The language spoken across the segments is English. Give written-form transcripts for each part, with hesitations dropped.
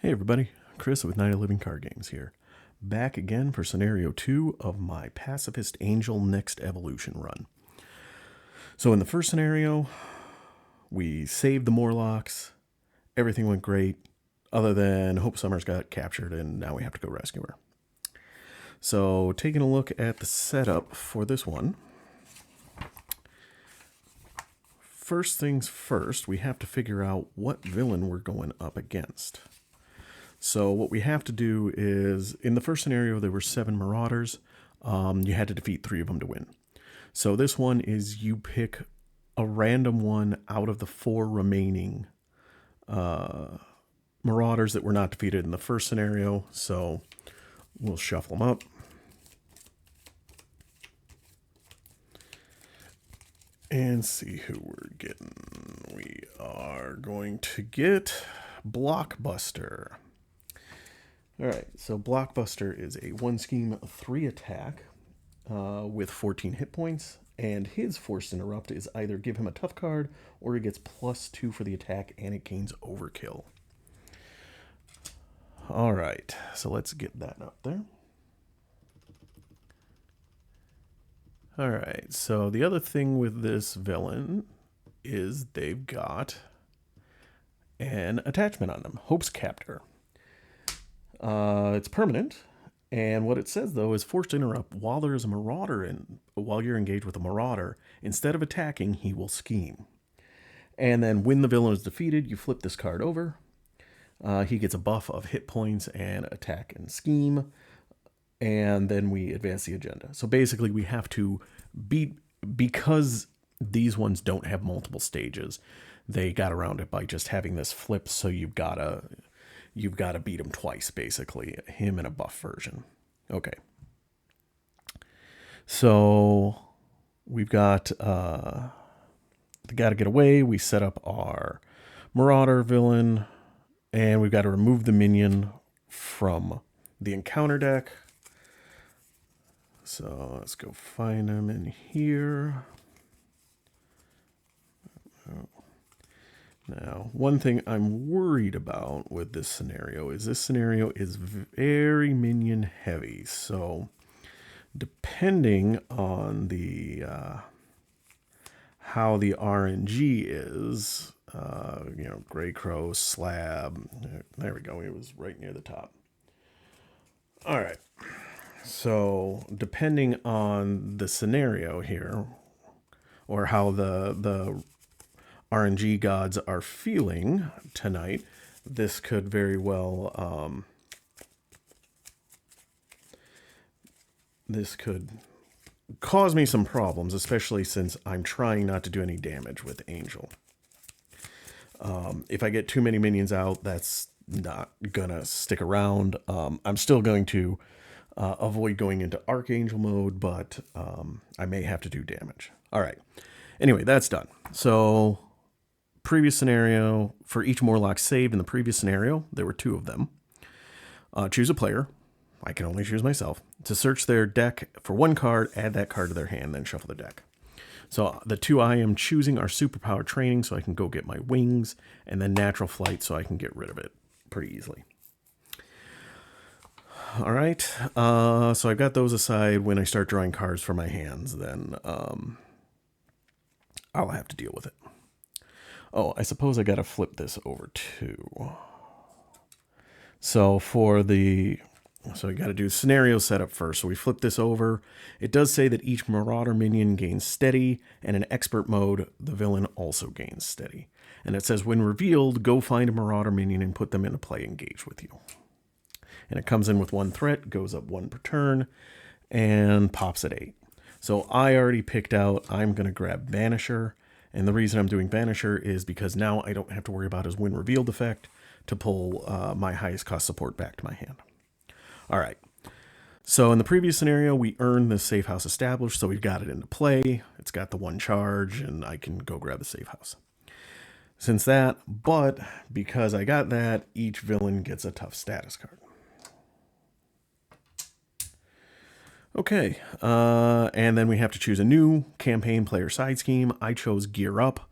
Hey everybody, Chris with Night of Living Card Games here. Back again for scenario 2 of my Pacifist Angel NeXt Evolution run. So in the first scenario, we saved the Morlocks, everything went great, other than Hope Summers got captured and now we have to go rescue her. So taking a look at the setup for this one. First things first, we have to figure out what villain we're going up against. So what we have to do is, in the first scenario, there were 7 Marauders. You had to defeat 3 of them to win. So this one is you pick a random one out of the 4 remaining Marauders that were not defeated in the first scenario. So we'll shuffle them up. And see who we're getting. We are going to get Blockbuster. Alright, so Blockbuster is a 1 scheme, 3 attack with 14 hit points, and his Forced Interrupt is either give him a tough card or he gets +2 for the attack and it gains Overkill. Alright, so let's get that up there. Alright, so the other thing with this villain is they've got an attachment on them, Hope's Captor. It's permanent, and what it says though is forced interrupt while there is a marauder while you're engaged with a marauder. Instead of attacking, he will scheme. And then when the villain is defeated, you flip this card over. He gets a buff of hit points and attack and scheme, and then we advance the agenda. So basically, we have to beat, because these ones don't have multiple stages. They got around it by just having this flip, so you've got to beat him twice, basically. Him in a buff version. Okay. So we've got got to get away. We set up our Marauder villain, and we've got to remove the minion from the encounter deck. So let's go find him in here. Now, one thing I'm worried about with this scenario is very minion heavy. So depending on the how the RNG is, Grey Crow, Slab, there we go. It was right near the top. All right. So depending on the scenario here, or how the RNG gods are feeling tonight, this could very well this could cause me some problems, especially since I'm trying not to do any damage with Angel. If I get too many minions out, that's not gonna stick around. I'm still going to avoid going into Archangel mode, but I may have to do damage. All right. Anyway, that's done. So previous scenario, for each Morlock saved in the previous scenario, there were 2 of them. Choose a player. I can only choose myself. To search their deck for 1 card, add that card to their hand, then shuffle the deck. So the 2 I am choosing are Superpower Training, so I can go get my wings, and then Natural Flight, so I can get rid of it pretty easily. All right, so I've got those aside. When I start drawing cards for my hands, then I'll have to deal with it. Oh, I suppose I got to flip this over too. So I got to do scenario setup first. So we flip this over. It does say that each Marauder minion gains steady, and in expert mode, the villain also gains steady. And it says when revealed, go find a Marauder minion and put them into play, engage with you. And it comes in with 1 threat, goes up 1 per turn, and pops at 8. So I already picked out, I'm going to grab Vanisher. And the reason I'm doing Vanisher is because now I don't have to worry about his when revealed effect to pull my highest cost support back to my hand. All right. So in the previous scenario, we earned the safe house established, so we've got it into play. It's got the 1 charge, and I can go grab the safe house. Since that, but because I got that, each villain gets a tough status card. Okay, and then we have to choose a new campaign player side scheme. I chose Gear Up,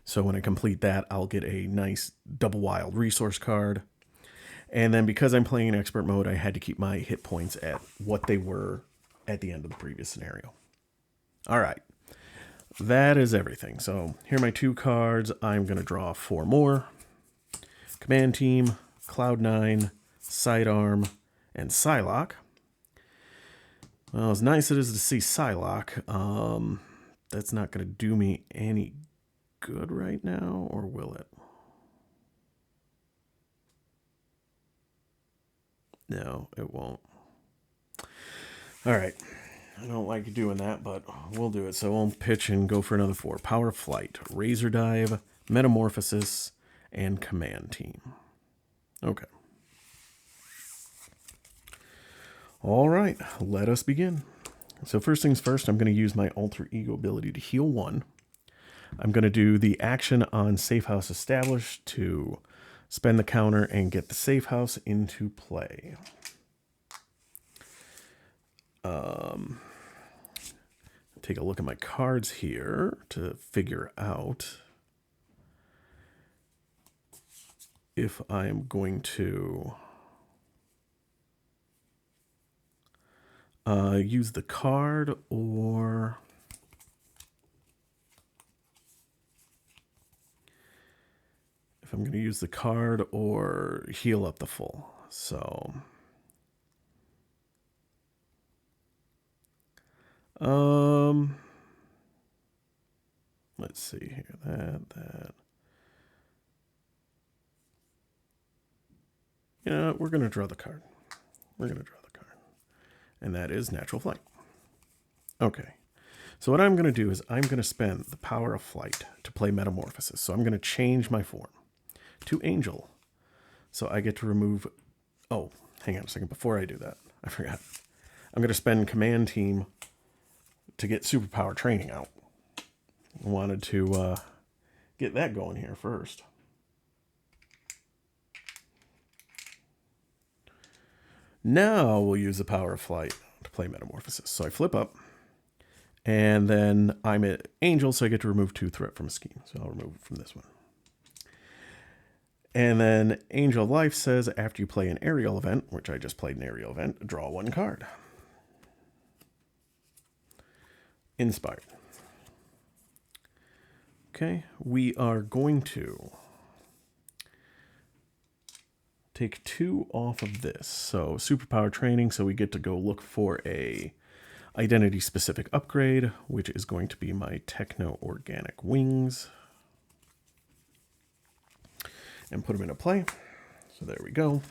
so when I complete that, I'll get a nice double wild resource card. And then because I'm playing in expert mode, I had to keep my hit points at what they were at the end of the previous scenario. All right. That is everything. So here are my 2 cards. I'm going to draw 4 more. Command Team, Cloud9, Sidearm, and Psylocke. Well, as nice as it is to see Psylocke, that's not going to do me any good right now, or will it? No, it won't. All right. I don't like doing that, but we'll do it. So we'll pitch and go for another 4. Power of Flight, Razor Dive, Metamorphosis, and Command Team. Okay. All right, let us begin. So first things first, I'm going to use my alter ego ability to heal 1. I'm going to do the action on Safe House Established to spend the counter and get the Safe House into play. Take a look at my cards here to figure out if I am going to use the card or if I'm going to use the card or heal up the full. So let's see here. That. You know, we're going to draw the card. And that is Natural Flight. Okay. So what I'm going to do is I'm going to spend the Power of Flight to play Metamorphosis. So I'm going to change my form to Angel. So I get to remove... Oh, hang on a second. Before I do that, I forgot. I'm going to spend Command Team to get Superpower Training out. I wanted to get that going here first. Now we'll use the Power of Flight to play Metamorphosis. So I flip up, and then I'm an Angel, so I get to remove 2 threat from a scheme. So I'll remove it from this one. And then Angel Life says after you play an aerial event, which I just played an aerial event, draw 1 card. Inspired. Okay, we are going to take 2 off of this. So Superpower Training, so we get to go look for a identity-specific upgrade, which is going to be my Techno-Organic Wings. And put them into play. So there we go.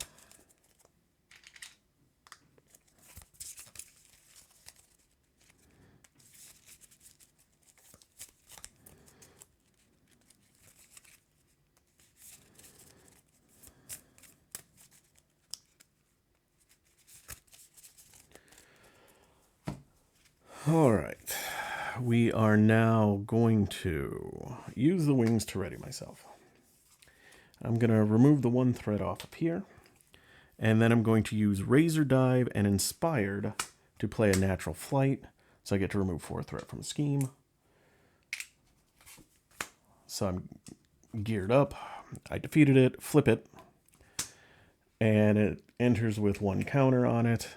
All right, we are now going to use the wings to ready myself. I'm going to remove the 1 thread off of here, and then I'm going to use Razor Dive and Inspired to play a Natural Flight, so I get to remove 4 threat from a scheme. So I'm geared up, I defeated it, flip it, and it enters with 1 counter on it.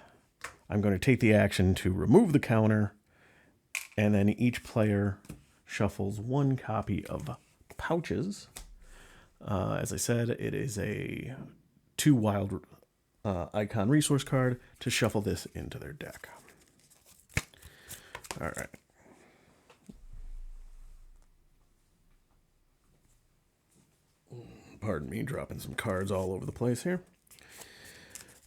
I'm going to take the action to remove the counter, and then each player shuffles 1 copy of Pouches. As I said, it is a 2 wild icon resource card to shuffle this into their deck. All right. Pardon me, dropping some cards all over the place here.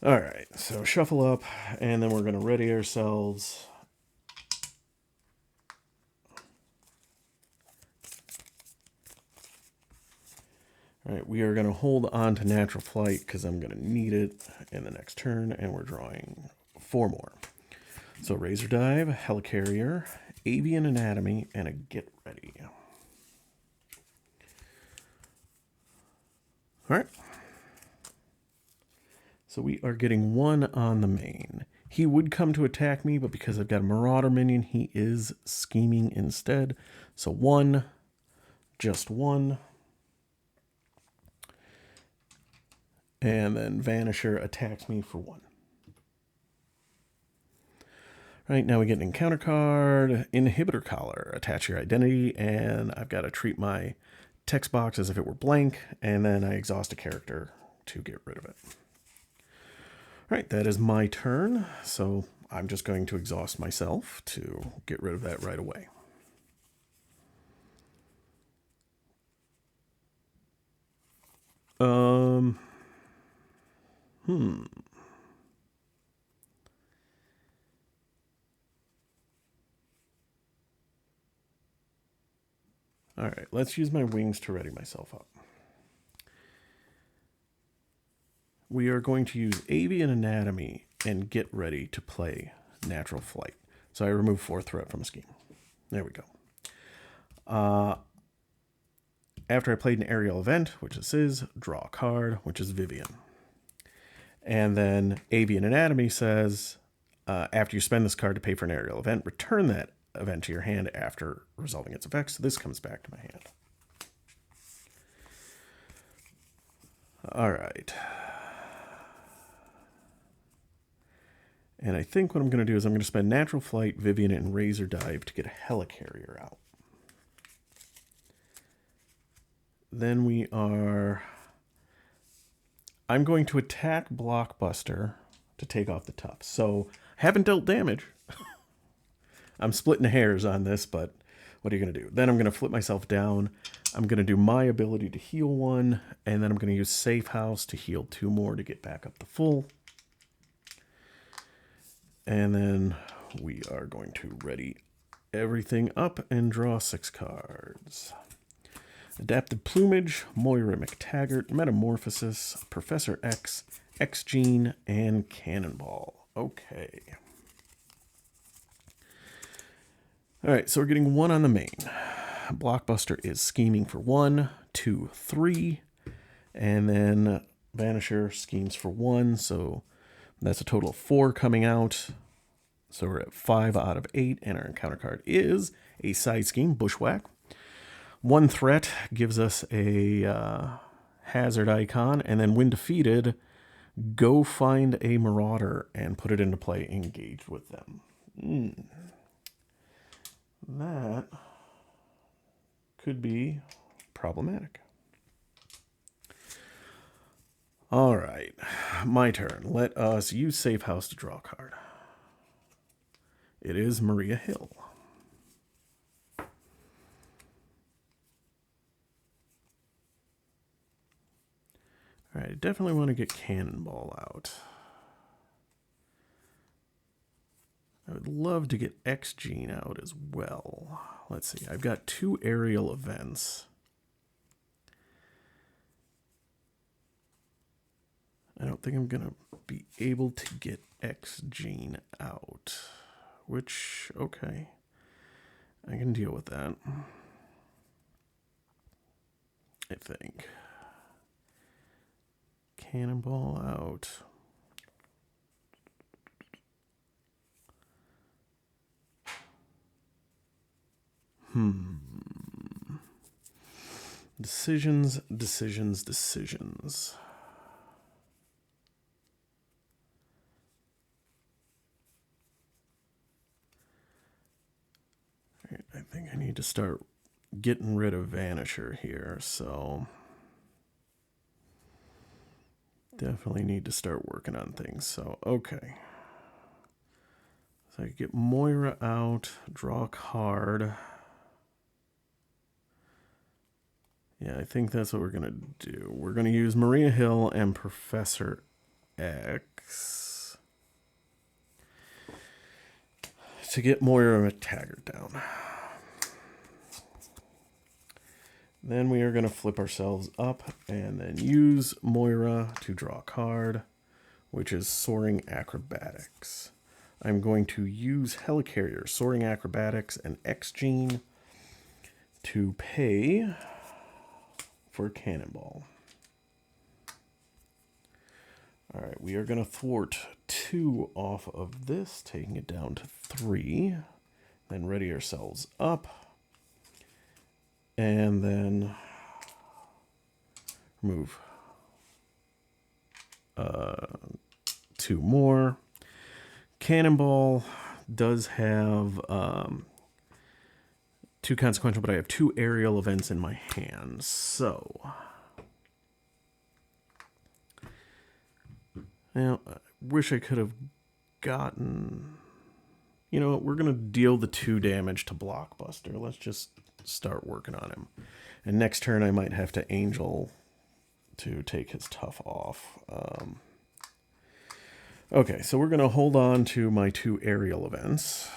All right, so shuffle up, and then we're going to ready ourselves. All right, we are going to hold on to Natural Flight because I'm going to need it in the next turn, and we're drawing 4 more. So Razor Dive, Helicarrier, Avian Anatomy, and a Get Ready. All right. So we are getting 1 on the main. He would come to attack me, but because I've got a Marauder minion, he is scheming instead. So 1, just 1. And then Vanisher attacks me for 1. Right, now we get an encounter card, Inhibitor Collar. Attach your identity, and I've got to treat my text box as if it were blank, and then I exhaust a character to get rid of it. Right, that is my turn, so I'm just going to exhaust myself to get rid of that right away. All right, let's use my wings to ready myself up. We are going to use Avian Anatomy and get ready to play Natural Flight. So I remove 4 threat from a scheme. There we go. After I played an aerial event, which this is, draw a card, which is Vivian. And then Avian Anatomy says, after you spend this card to pay for an aerial event, return that event to your hand after resolving its effects. So this comes back to my hand. All right. And I think what I'm going to do is I'm going to spend Natural Flight, Vivian, and Razor Dive to get a Helicarrier out. Then I'm going to attack Blockbuster to take off the Tufts. So, haven't dealt damage. I'm splitting hairs on this, but what are you going to do? Then I'm going to flip myself down. I'm going to do my ability to heal 1, and then I'm going to use Safe House to heal 2 more to get back up to full. And then we are going to ready everything up and draw 6 cards. Adapted Plumage, Moira McTaggart, Metamorphosis, Professor X, X-Gene, and Cannonball. Okay. All right, so we're getting 1 on the main. Blockbuster is scheming for 1, 2, 3. And then Vanisher schemes for 1, so that's a total of 4 coming out. So we're at 5 out of 8, and our encounter card is a side scheme, Bushwhack. 1 threat gives us a hazard icon, and then when defeated, go find a Marauder and put it into play, engage with them. That could be problematic. All right, my turn. Let us use Safe House to draw a card. It is Maria Hill. All right, I definitely want to get Cannonball out. I would love to get X-Gene out as well. Let's see, I've got 2 aerial events. I don't think I'm going to be able to get X-Gene out, which, okay, I can deal with that, I think. Cannonball out. Decisions, decisions, decisions. All right, I think I need to start getting rid of Vanisher here, so definitely need to start working on things. So, okay. So I get Moira out, draw a card. Yeah, I think that's what we're going to do. We're going to use Maria Hill and Professor X to get Moira McTaggart down. Then we are going to flip ourselves up and then use Moira to draw a card, which is Soaring Acrobatics. I'm going to use Helicarrier, Soaring Acrobatics, and X-Gene to pay for Cannonball. All right, we are going to thwart 2 off of this, taking it down to 3. Then ready ourselves up. And then move 2 more. Cannonball does have 2 consequential, but I have 2 aerial events in my hand. So, now, I wish I could have gotten... You know what, we're going to deal the 2 damage to Blockbuster. Let's just start working on him. And next turn I might have to Angel to take his tough off. Okay, so we're going to hold on to my 2 aerial events.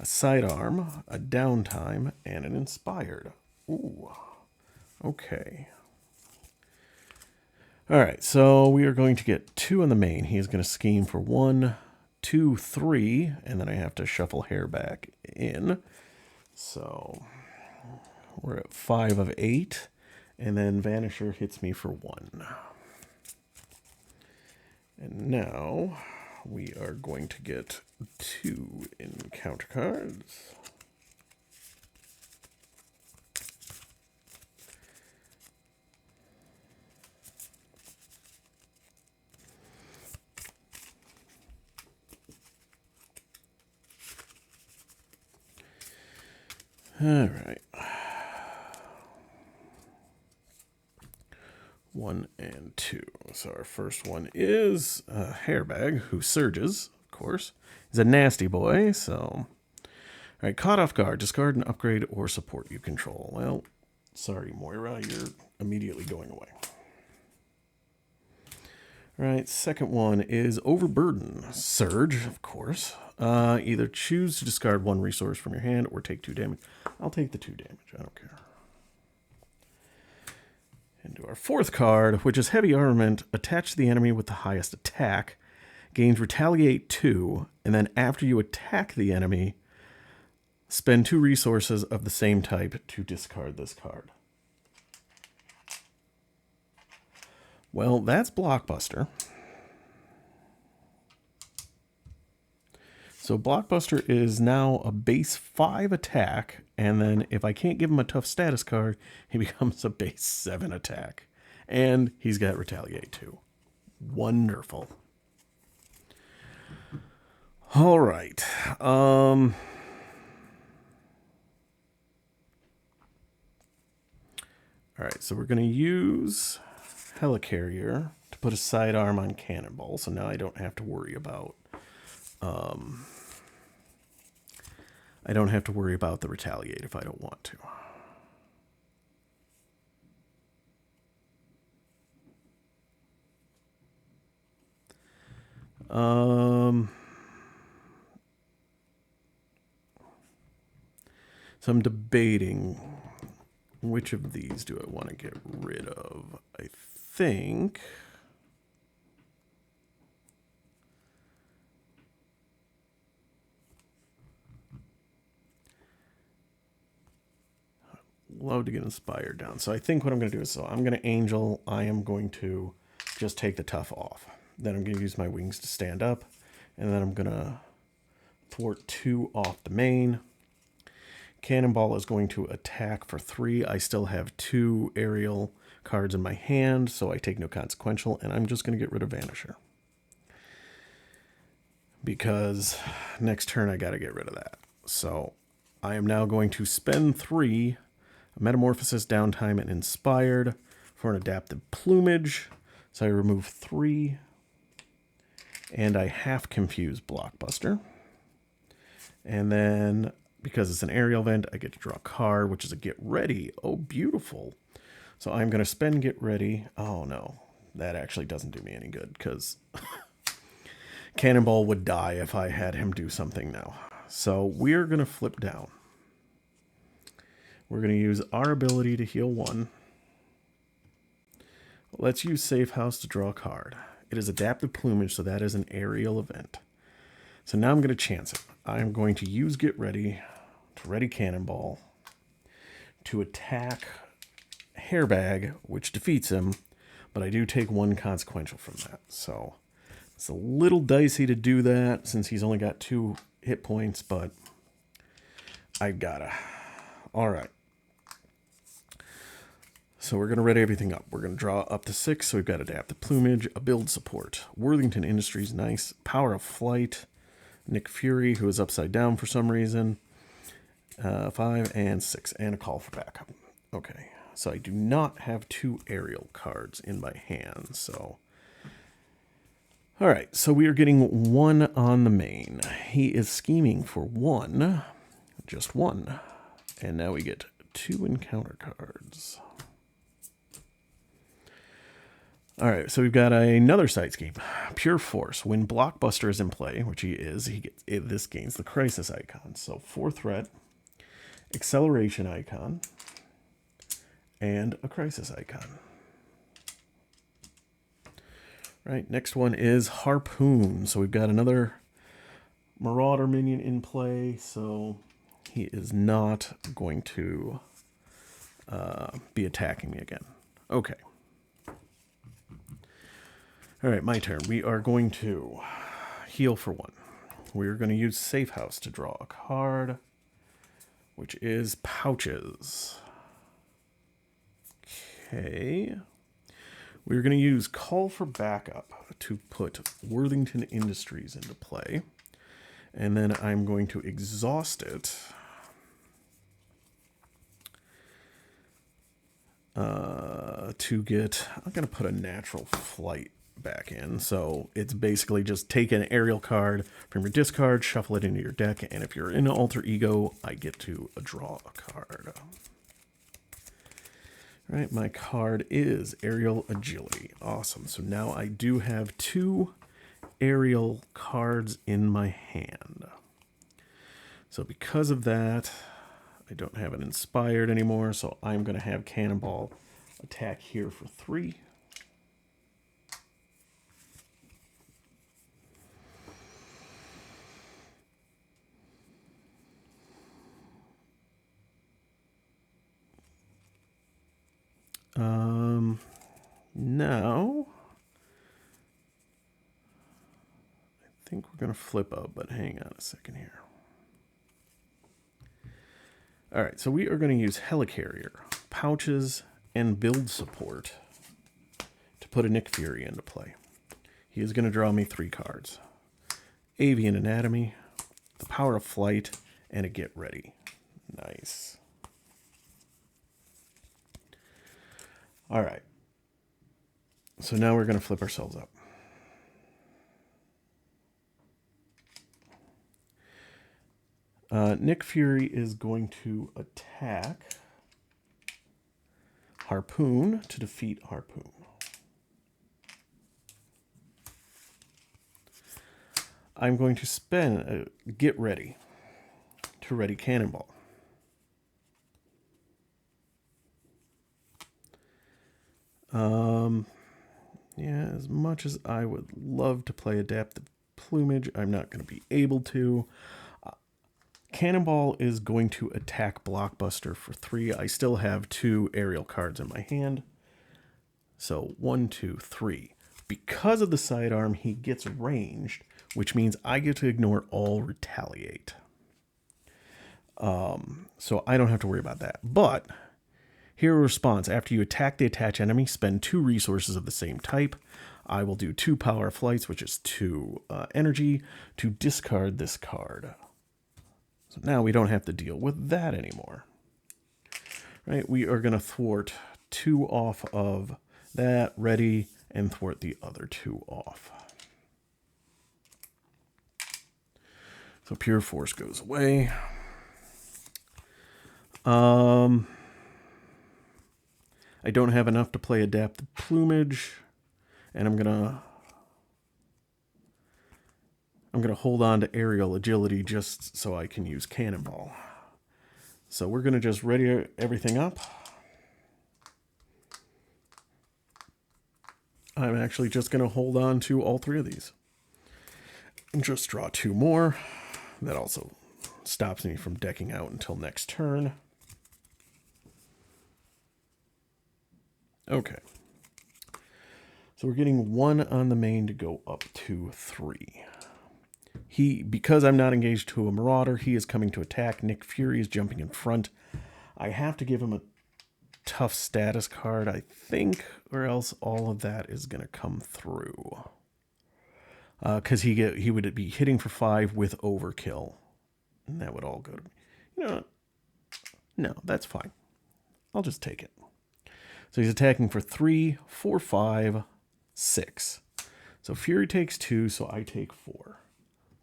A sidearm, a downtime, and an inspired. Ooh, okay. All right, so we are going to get 2 on the main. He's going to scheme for 1, 2, 3, and then I have to shuffle hair back in. So we're at 5 of 8, and then Vanisher hits me for 1. And now we are going to get 2 encounter cards. All right. 1 and 2. So our first one is a Hairbag, who surges, of course. He's a nasty boy, so... All right, caught off guard. Discard an upgrade or support you control. Well, sorry, Moira, you're immediately going away. All right, second one is Overburden. Surge, of course. Either choose to discard 1 resource from your hand or take 2 damage. I'll take the 2 damage. I don't care. Into our fourth card, which is Heavy Armament. Attach the enemy with the highest attack. Gains Retaliate 2. And then after you attack the enemy, spend 2 resources of the same type to discard this card. Well, that's Blockbuster. So Blockbuster is now a base 5 attack, and then if I can't give him a tough status card, he becomes a base 7 attack. And he's got Retaliate too. Wonderful. All right. All right, so we're going to use Helicarrier to put a sidearm on Cannonball, so now I don't have to worry about the Retaliate if I don't want to. So I'm debating which of these do I want to get rid of. I think love to get inspired down. So I think what I'm going to do is, so I'm going to Angel. I am going to just take the tough off. Then I'm going to use my wings to stand up. And then I'm going to thwart 2 off the main. Cannonball is going to attack for 3. I still have 2 aerial cards in my hand, so I take no consequential. And I'm just going to get rid of Vanisher. Because next turn I got to get rid of that. So I am now going to spend 3... Metamorphosis, Downtime, and Inspired for an Adaptive Plumage. So I remove 3. And I half confuse Blockbuster. And then, because it's an aerial event, I get to draw a card, which is a Get Ready. Oh, beautiful. So I'm going to spend Get Ready. Oh, no. That actually doesn't do me any good, because Cannonball would die if I had him do something now. So we're going to flip down. We're going to use our ability to heal 1. Let's use Safe House to draw a card. It is Adaptive Plumage, so that is an aerial event. So now I'm going to chance it. I'm going to use Get Ready to ready Cannonball to attack Hairbag, which defeats him, but I do take 1 consequential from that. So it's a little dicey to do that since he's only got 2 hit points, but I gotta. All right. So we're going to ready everything up. We're going to draw up to 6. So we've got Adaptive Plumage, a build support. Worthington Industries, nice. Power of Flight. Nick Fury, who is upside down for some reason. 5 and 6. And a call for backup. Okay. So I do not have 2 aerial cards in my hand. So, all right. So we are getting 1 on the main. He is scheming for 1. Just 1. And now we get 2 encounter cards. All right, so we've got another sidescape. Pure Force. When Blockbuster is in play, which he is, this gains the Crisis icon. So 4 threat, acceleration icon, and a Crisis icon. Right, next one is Harpoon. So we've got another Marauder minion in play, so he is not going to be attacking me again. Okay. All right, my turn. We are going to heal for 1. We're going to use Safe House to draw a card, which is Pouches. Okay. We're going to use Call for Backup to put Worthington Industries into play. And then I'm going to exhaust it to get... I'm going to put a Natural Flight back in. So it's basically just take an aerial card from your discard, shuffle it into your deck, and if you're in an alter ego, I get to draw a card. All right, my card is Aerial Agility. Awesome. So now I do have 2 aerial cards in my hand. So because of that, I don't have an Inspired anymore, so I'm going to have Cannonball attack here for 3. Now, I think we're going to flip up, but hang on a second here. All right, so we are going to use Helicarrier, Pouches, and Build Support to put a Nick Fury into play. He is going to draw me 3 cards. Avian Anatomy, the Power of Flight, and a Get Ready. Nice. All right. So now we're going to flip ourselves up. Nick Fury is going to attack Harpoon to defeat Harpoon. I'm going to spend a Get Ready to ready Cannonball. Yeah, as much as I would love to play Adaptive Plumage, I'm not going to be able to. Cannonball is going to attack Blockbuster for 3. I still have 2 aerial cards in my hand. So 1, 2, 3. Because of the sidearm, he gets ranged, which means I get to ignore all retaliate. So I don't have to worry about that. But hero response: after you attack the attached enemy, spend 2 resources of the same type. I will do 2 Power Flights, which is 2 energy, to discard this card. So now we don't have to deal with that anymore. Right? We are going to thwart 2 off of that, ready, and thwart the other 2 off. So Pure Force goes away. I don't have enough to play Adaptive Plumage, and I'm gonna hold on to Aerial Agility just so I can use Cannonball. So we're gonna just ready everything up. I'm actually just gonna hold on to all 3 of these. And just draw 2 more. That also stops me from decking out until next turn. Okay. So we're getting 1 on the main to go up to 3. Because I'm not engaged to a Marauder, he is coming to attack. Nick Fury is jumping in front. I have to give him a tough status card, I think, or else all of that is going to come through. Because he would be hitting for 5 with overkill. And that would all go to me. You know what? No, that's fine. I'll just take it. So he's attacking for 3, 4, 5, 6. So Fury takes 2, so I take 4.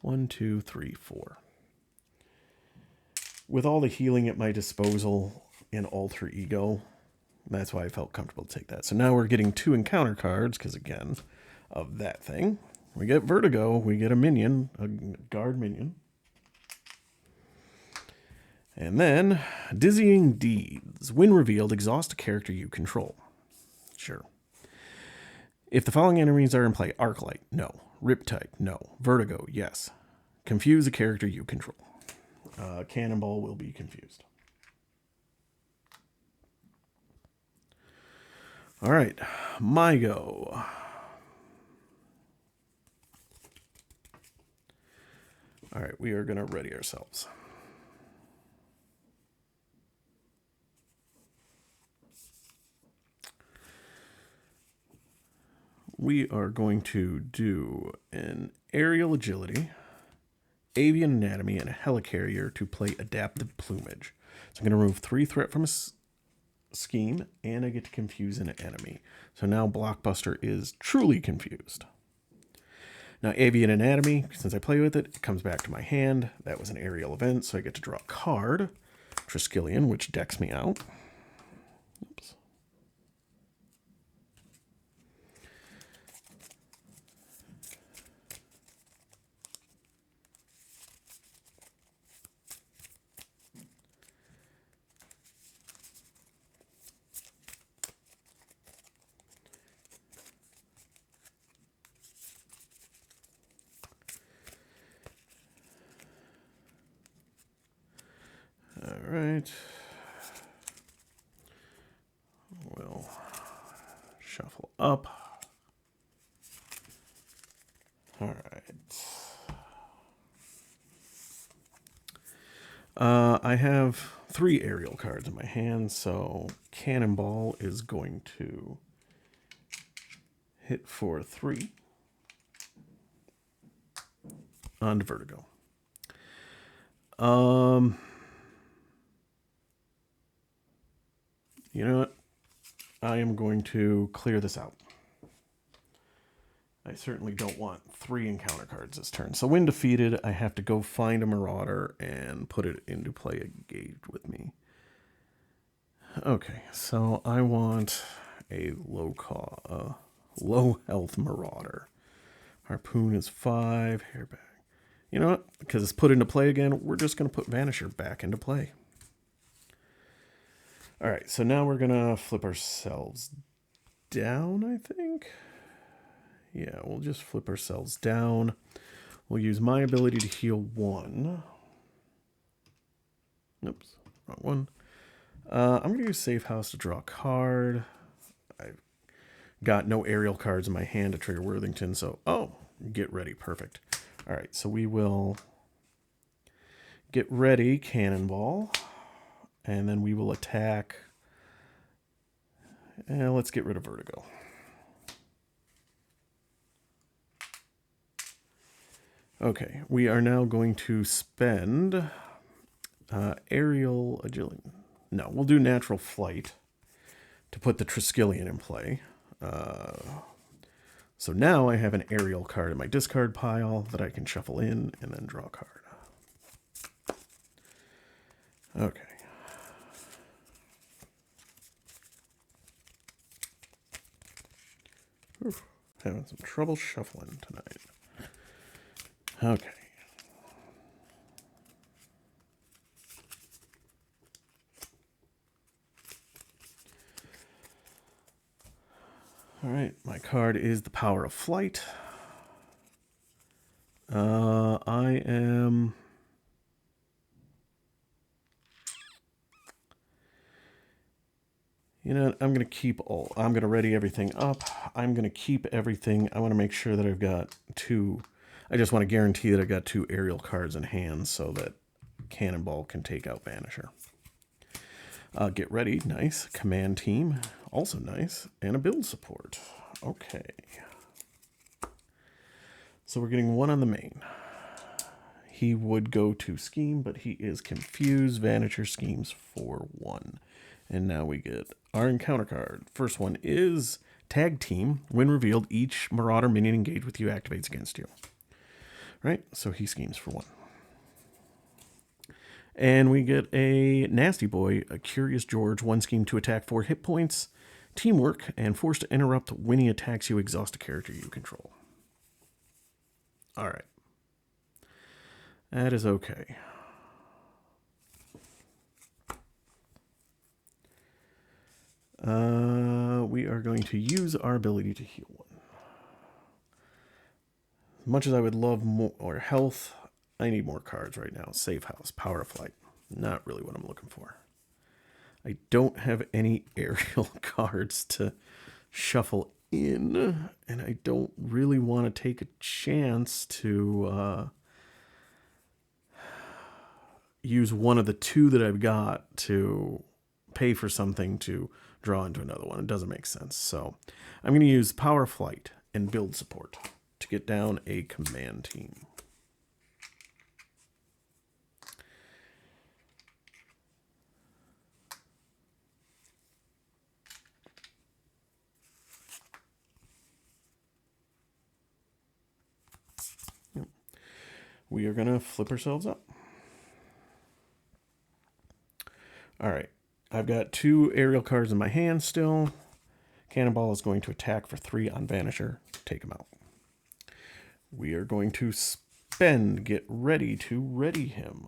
1, 2, 3, 4. With all the healing at my disposal in Alter Ego, that's why I felt comfortable to take that. So now we're getting 2 encounter cards, because again, of that thing. We get Vertigo, we get a minion, a guard minion. And then, Dizzying Deeds. When revealed, exhaust a character you control. Sure. If the following enemies are in play, Arclight, no. Riptide, no. Vertigo, yes. Confuse a character you control. Cannonball will be confused. All right, my go. All right, we are going to ready ourselves. We are going to do an aerial agility, avian anatomy, and a helicarrier to play adaptive plumage. So I'm going to remove 3 threat from a scheme, and I get to confuse an enemy. So now Blockbuster is truly confused. Now avian anatomy, since I play with it, it comes back to my hand. That was an aerial event, so I get to draw a card, Triskelion, which decks me out. Oops. All right. We'll shuffle up. All right. I have 3 aerial cards in my hand, so Cannonball is going to hit for 3 on Vertigo. You know what? I am going to clear this out. I certainly don't want 3 encounter cards this turn. So when defeated, I have to go find a Marauder and put it into play engaged with me. Okay, so I want a low health Marauder. Harpoon is 5, hairback. You know what? Because it's put into play again, we're just going to put Vanisher back into play. All right, so now we're going to flip ourselves down, I think. Yeah, we'll just flip ourselves down. We'll use my ability to heal 1. Oops, wrong one. I'm going to use Safe House to draw a card. I've got no aerial cards in my hand to trigger Worthington, so, oh, get ready, perfect. All right, so we will get ready, Cannonball, and then we will attack. And let's get rid of Vertigo. Okay, we are now going to spend aerial agility. No, we'll do natural flight to put the Triskelion in play. So now I have an aerial card in my discard pile that I can shuffle in and then draw a card. Okay. Oof, having some trouble shuffling tonight. Okay. All right, my card is the Power of Flight. I am... You know, I'm going to keep all... I'm going to ready everything up. I'm going to keep everything. I want to make sure that I've got 2... I just want to guarantee that I've got 2 aerial cards in hand so that Cannonball can take out Vanisher. Get ready, nice. Command team, also nice. And a build support. Okay. So we're getting 1 on the main. He would go to scheme, but he is confused. Vanisher schemes for 1. And now we get our encounter card. First one is tag team. When revealed, each Marauder minion engaged with you activates against you. Right? So he schemes for 1. And we get a nasty boy, a Curious George. 1 scheme to attack 4 hit points. Teamwork, and forced to interrupt when he attacks you, exhaust a character you control. Alright. That is okay. We are going to use our ability to heal 1. As much as I would love more health, I need more cards right now. Safe house, power of flight. Not really what I'm looking for. I don't have any aerial cards to shuffle in, and I don't really want to take a chance to use one of the 2 that I've got to pay for something to draw into another one. It doesn't make sense. So I'm going to use power flight and build support to get down a command team. We are going to flip ourselves up. All right. I've got 2 aerial cards in my hand still. Cannonball is going to attack for 3 on Vanisher. Take him out. We are going to spend, get ready to ready him.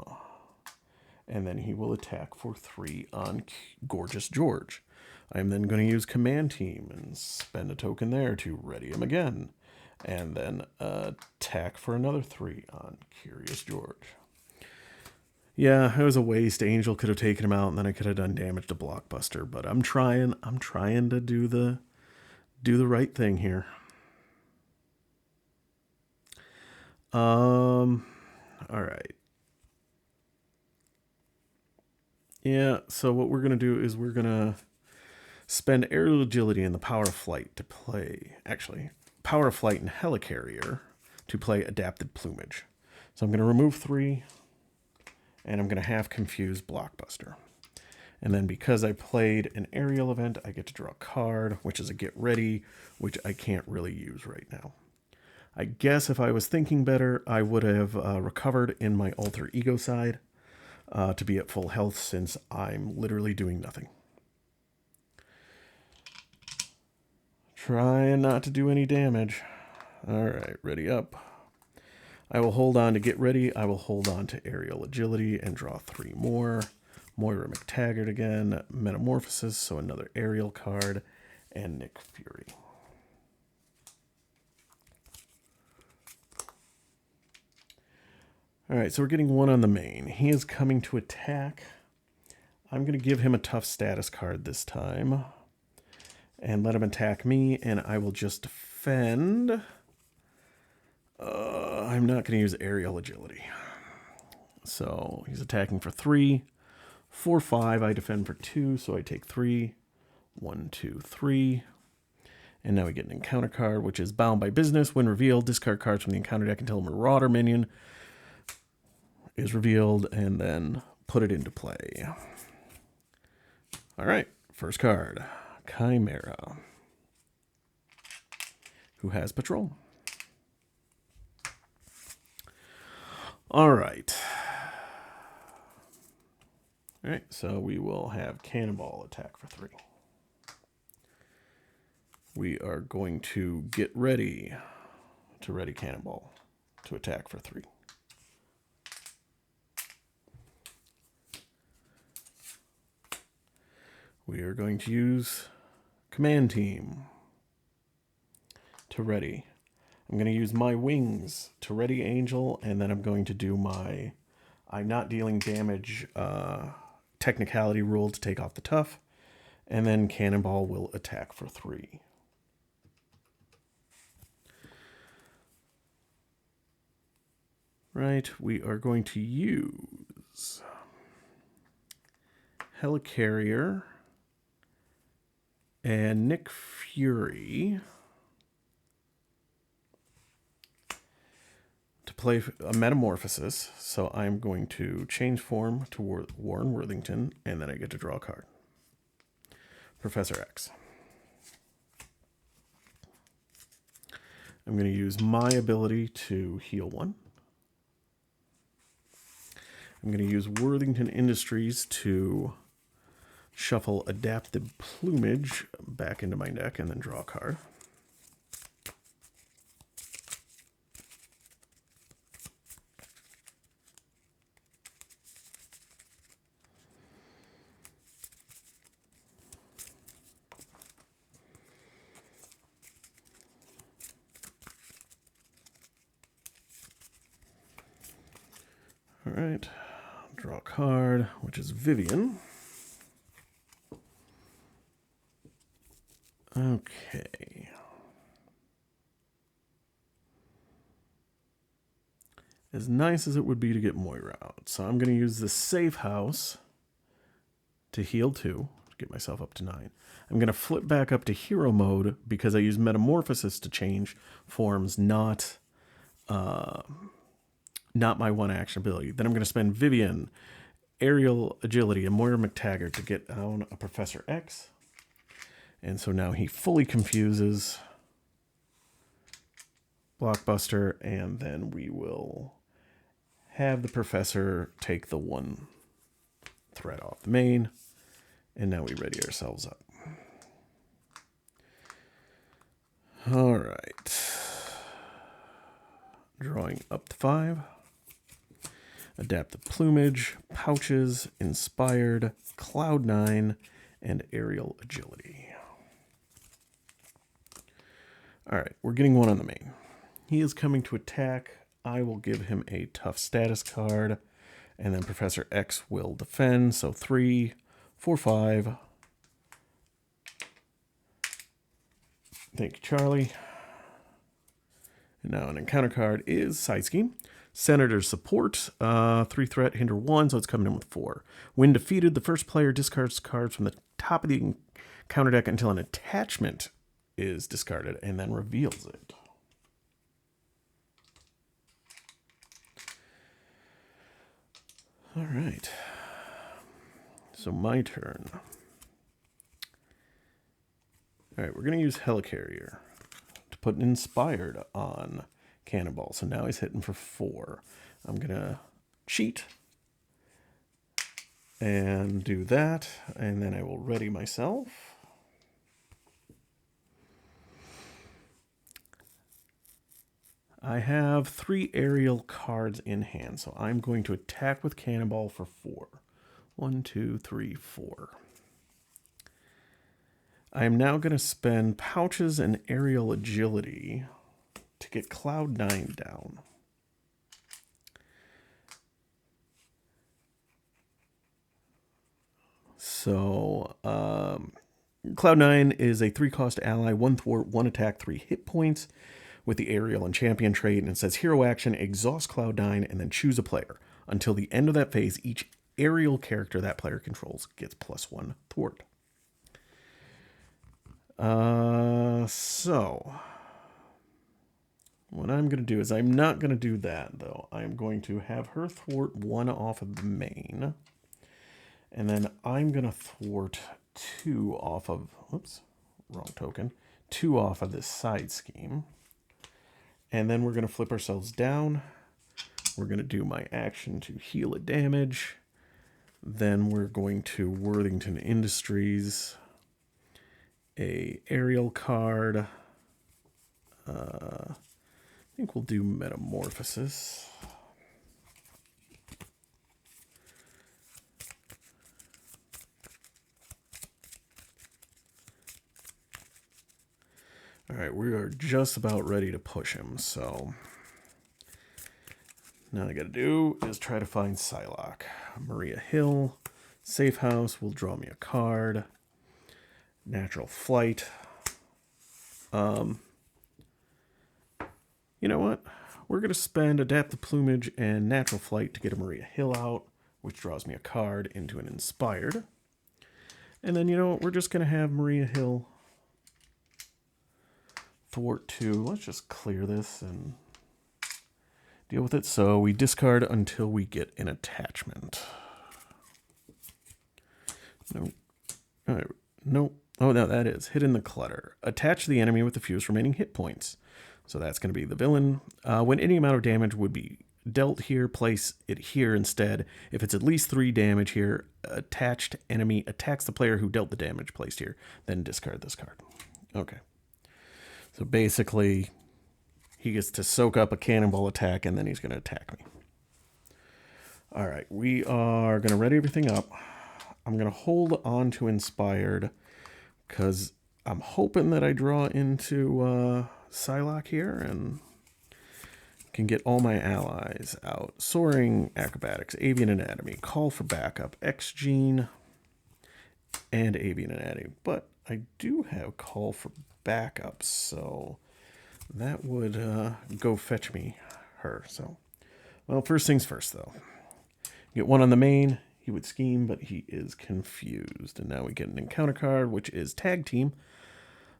And then he will attack for 3 on Gorgeous George. I am then going to use Command Team and spend a token there to ready him again. And then attack for another 3 on Curious George. Yeah, it was a waste. Angel could have taken him out, and then I could have done damage to Blockbuster. But I'm trying to do the right thing here. All right. Yeah. So what we're gonna do is we're gonna spend aerial agility and the power of flight to play. Actually, power of flight and helicarrier to play adapted plumage. So I'm gonna remove 3. And I'm going to have confused Blockbuster. And then because I played an aerial event, I get to draw a card, which is a get ready, which I can't really use right now. I guess if I was thinking better, I would have recovered in my alter ego side to be at full health, since I'm literally doing nothing. Trying not to do any damage. All right, ready up. I will hold on to get ready. I will hold on to aerial agility and draw 3 more. Moira McTaggart again. Metamorphosis, so another aerial card. And Nick Fury. All right, so we're getting 1 on the main. He is coming to attack. I'm going to give him a tough status card this time. And let him attack me, and I will just defend. I'm not going to use aerial agility. So he's attacking for 3. 4, 5. I defend for 2, so I take 3. 1, 2, 3. And now we get an encounter card, which is Bound by Business. When revealed, discard cards from the encounter deck until a Marauder minion is revealed, and then put it into play. All right, first card. Chimera, who has Patrol. All right. All right, so we will have Cannonball attack for 3. We are going to get ready to ready Cannonball to attack for 3. We are going to use Command Team to ready. I'm going to use my wings to ready Angel, and then I'm going to do my I'm not dealing damage technicality rule to take off the tough, and then Cannonball will attack for 3. Right, we are going to use Helicarrier and Nick Fury to play a Metamorphosis. So I'm going to change form to Warren Worthington, and then I get to draw a card. Professor X. I'm going to use my ability to heal one. I'm going to use Worthington Industries to shuffle Adapted Plumage back into my deck and then draw a card. All right, draw a card, which is Vivian. Okay. As nice as it would be to get Moira out. So I'm going to use the safe house to heal 2, to get myself up to 9. I'm going to flip back up to hero mode because I use Metamorphosis to change forms, not my one action ability. Then I'm going to spend Vivian, Aerial Agility, and Moira McTaggart to get down a Professor X. And so now he fully confuses Blockbuster, and then we will have the Professor take the 1 threat off the main. And now we ready ourselves up. All right. Drawing up to 5. Adaptive Plumage, Pouches, Inspired, Cloud9, and Aerial Agility. All right, we're getting 1 on the main. He is coming to attack. I will give him a tough status card, and then Professor X will defend. So 3, 4, 5. Thank you, Charlie. And now an encounter card is Side Scheme. Senator's Support, 3 threat, hinder 1, so it's coming in with 4. When defeated, the first player discards cards from the top of the counter deck until an attachment is discarded and then reveals it. All right. So my turn. All right, we're going to use Helicarrier to put an Inspired on Cannonball. So now he's hitting for 4. I'm going to cheat and do that, and then I will ready myself. I have 3 aerial cards in hand, so I'm going to attack with Cannonball for 4. 1, 2, 3, 4. I am now going to spend Pouches and Aerial Agility to get Cloud9 down. So, Cloud9 is a 3-cost ally, 1 thwart, 1 attack, 3 hit points with the Aerial and Champion trait, and it says hero action, exhaust Cloud9, and then choose a player. Until the end of that phase, each aerial character that player controls gets +1 thwart. So what I'm going to do is I'm not going to do that, though. I'm going to have her thwart 1 off of the main, and then I'm going to thwart 2 off of, oops, wrong token, 2 off of this Side Scheme. And then we're going to flip ourselves down. We're going to do my action to heal a damage. Then we're going to Worthington Industries, a aerial card. I think we'll do Metamorphosis. All right, we are just about ready to push him, so now all I gotta do is try to find Psylocke. Maria Hill, Safe House will draw me a card. Natural Flight. You know what? We're gonna spend Adaptive Plumage and Natural Flight to get a Maria Hill out, which draws me a card into an Inspired. And then, you know what, we're just going to have Maria Hill thwart 2. Let's just clear this and deal with it. So we discard until we get an attachment. No. All right. Nope. Oh, no, that is hit in the clutter. Attach the enemy with the fewest remaining hit points. So that's going to be the villain. When any amount of damage would be dealt here, place it here instead. If it's at least 3 damage here, attached enemy attacks the player who dealt the damage placed here. Then discard this card. Okay. So basically, he gets to soak up a cannonball attack, and then he's going to attack me. All right, we are going to ready everything up. I'm going to hold on to Inspired, because I'm hoping that I draw into Psylocke here, and can get all my allies out. Soaring Acrobatics, Avian Anatomy, Call for Backup, X-Gene, and Avian Anatomy. But I do have Call for Backup, so that would go fetch me her. So, well, first things first, though. Get 1 on the main. He would scheme, but he is confused. And now we get an encounter card, which is Tag Team.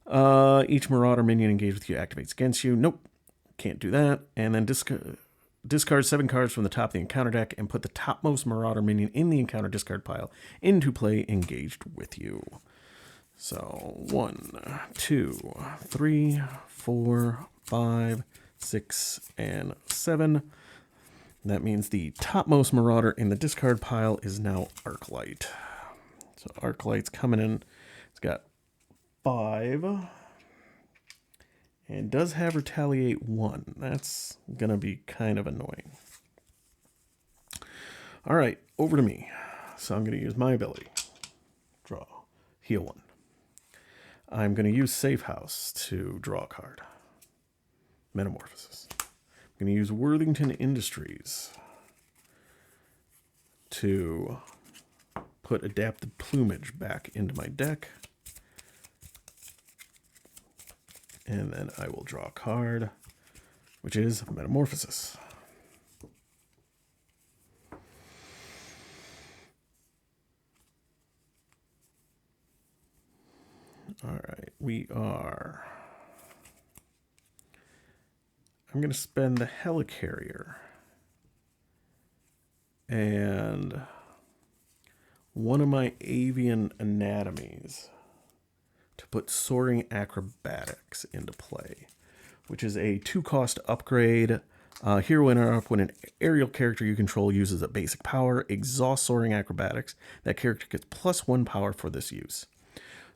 Each Marauder minion engaged with you activates against you. Nope, can't do that. And then discard 7 cards from the top of the encounter deck and put the topmost Marauder minion in the encounter discard pile into play engaged with you. So 1, 2, 3, 4, 5, 6, and 7. That means the topmost Marauder in the discard pile is now Arclight. So Arclight's coming in. It's got 5. And does have Retaliate 1. That's going to be kind of annoying. All right, over to me. So I'm going to use my ability. Draw. Heal 1. I'm going to use Safe House to draw a card. Metamorphosis. I'm going to use Worthington Industries to put Adapted Plumage back into my deck. And then I will draw a card, which is Metamorphosis. All right, I'm going to spend the Helicarrier and one of my Avian Anatomies to put Soaring Acrobatics into play, which is a 2-cost upgrade. Hero interrupt when an aerial character you control uses a basic power, exhaust Soaring Acrobatics. That character gets +1 power for this use.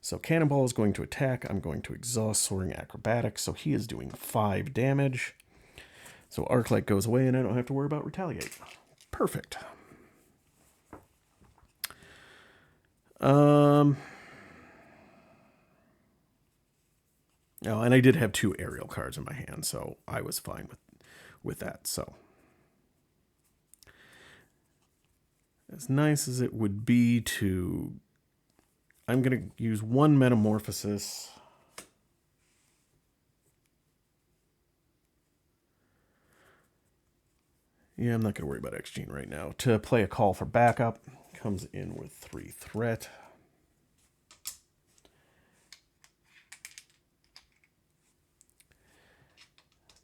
So Cannonball is going to attack. I'm going to exhaust Soaring Acrobatics, so he is doing 5 damage. So Arclight goes away, and I don't have to worry about Retaliate. Perfect. Oh, and I did have 2 aerial cards in my hand, so I was fine with that. So, as nice as it would be to... I'm going to use 1 Metamorphosis. Yeah, I'm not going to worry about X-Gene right now. To play a Call for Backup. Comes in with 3 threat.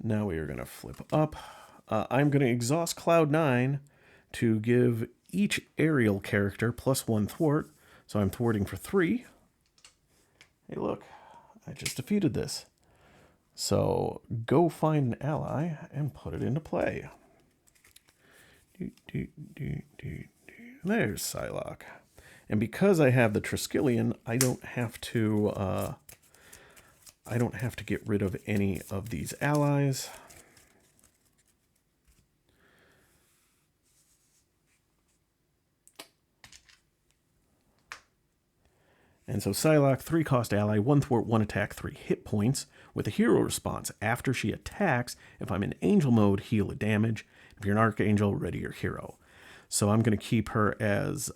Now we are going to flip up. I'm going to exhaust Cloud9 to give each aerial character +1 thwart. So I'm thwarting for 3. Hey, look, I just defeated this. So go find an ally and put it into play. There's Psylocke. And because I have the Triskelion, I don't have to get rid of any of these allies. And so Psylocke, 3-cost ally, 1 thwart, 1 attack, 3 hit points with a hero response. After she attacks, if I'm in angel mode, heal a damage. If you're an archangel, ready your hero. So I'm going to keep her as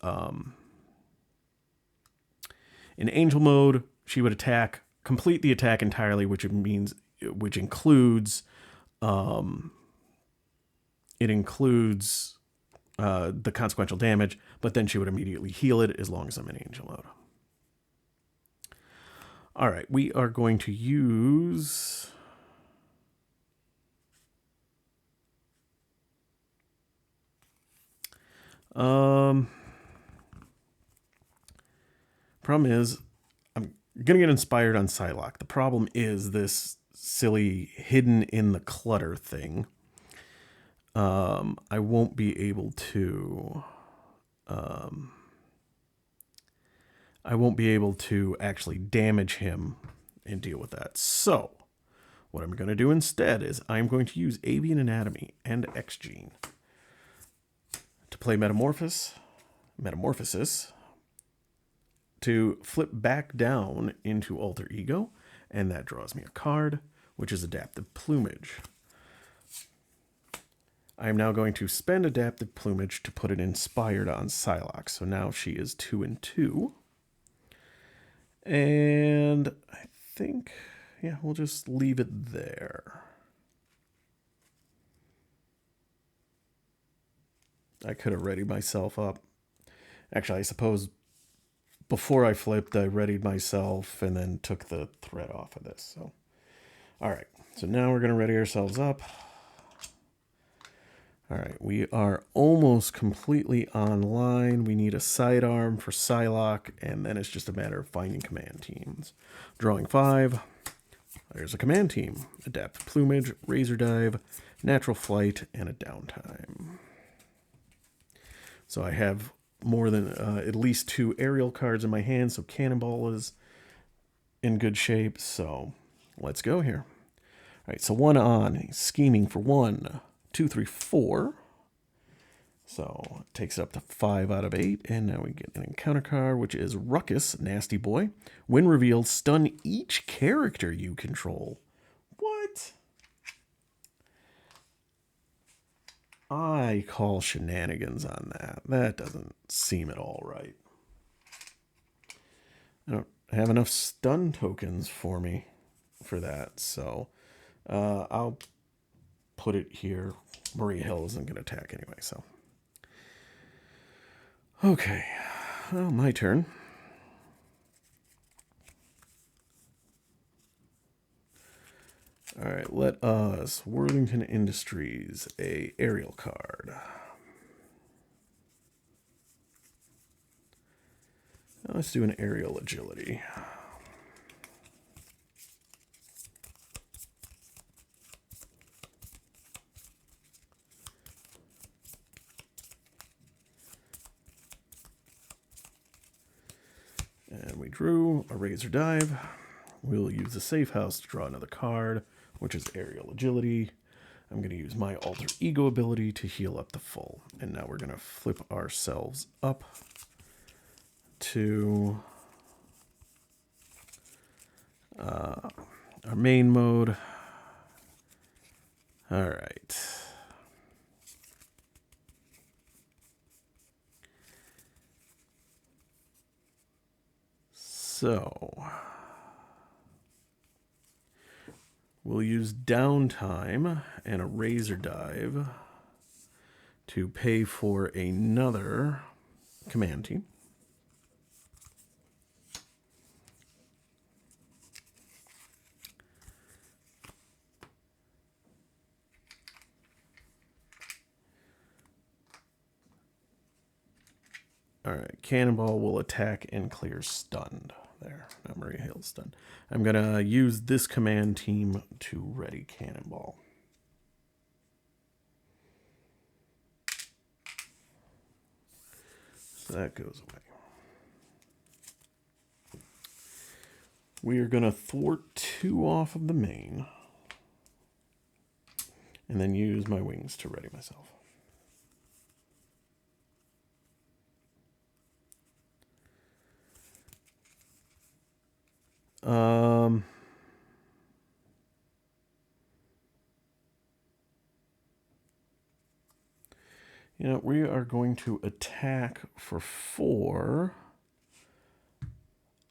in angel mode. She would complete the attack entirely, which includes the consequential damage, but then she would immediately heal it as long as I'm in angel mode. All right, we are going to use... Problem is, I'm going to get inspired on Psylocke. The problem is this silly hidden in the clutter thing. I won't be able to... I won't be able to actually damage him and deal with that. So, what I'm going to do instead is I'm going to use Avian Anatomy and X-Gene to play Metamorphosis, to flip back down into Alter Ego, and that draws me a card, which is Adaptive Plumage. I am now going to spend Adaptive Plumage to put it inspired on Psylocke. So now she is 2 and 2. And I think, yeah, we'll just leave it there. I could have readied myself up. Actually, I suppose before I flipped, I readied myself and then took the threat off of this. So, all right. So now we're going to ready ourselves up. All right, we are almost completely online. We need a sidearm for Psylocke, and then it's just a matter of finding command teams. Drawing 5. There's a command team. Adapt Plumage, Razor Dive, Natural Flight, and a Downtime. So I have more than at least 2 aerial cards in my hand, so Cannonball is in good shape. So let's go here. All right, so 1 on. He's scheming for 1, 2, 3, 4. So it takes it up to 5 out of 8. And now we get an encounter card, which is Ruckus, Nasty Boy. When revealed, stun each character you control. What? I call shenanigans on that. That doesn't seem at all right. I don't have enough stun tokens for me for that. So I'll put it here. Maria Hill isn't going to attack anyway, so. Okay, well, my turn. All right, let us, Worthington Industries, a aerial card. Let's do an aerial agility. And we drew a Razor Dive. We'll use the Safe House to draw another card, which is Aerial Agility. I'm going to use my Alter Ego ability to heal up the full. And now we're going to flip ourselves up to our main mode. All right. So we'll use Downtime and a Razor Dive to pay for another command team. All right, Cannonball will attack and clear stunned. There, now Maria Hill's stunned. I'm going to use this command team to ready Cannonball. So that goes away. We are going to thwart 2 off of the main. And then use my wings to ready myself. You know, we are going to attack for 4